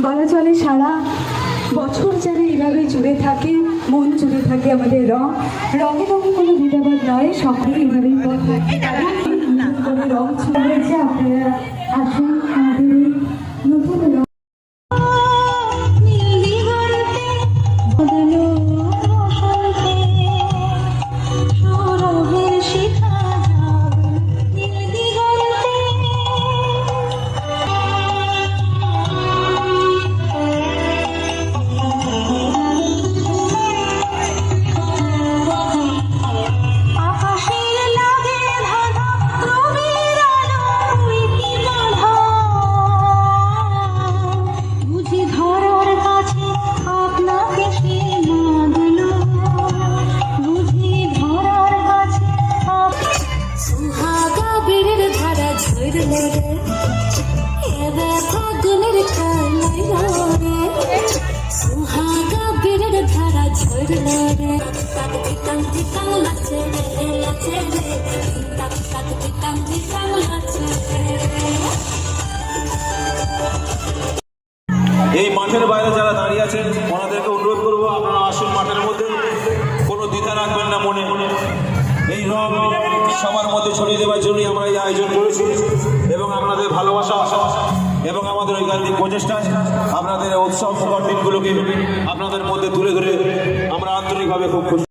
বলা চলে সারা বছর যেন এইভাবে জুড়ে থাকে, মন জুড়ে থাকে আমাদের রঙে রঙে কোনো ভেদাভেদ নয়, সকলে এইভাবেই কোনো রং ছিল হয়েছে। আপনারা আসুন আমাদের এই নতুন রং এই মাঠের বাইরে যারা দাঁড়িয়ে আছেন ওনাদেরকে অনুরোধ করবো, আপনারা আসুন মাঠের মধ্যে, কোনো দ্বিধা রাখবেন না মনে। এই রং সবার মধ্যে ছড়িয়ে দেওয়ার জন্যই আমরা এই আয়োজন করেছি এবং আপনাদের ভালোবাসা এবং আমাদের ঐকান্তিক প্রচেষ্টায় আপনাদের উৎসব দিনগুলোকে আপনাদের মধ্যে তুলে ধরে আমরা আন্তরিকভাবে খুব খুশি।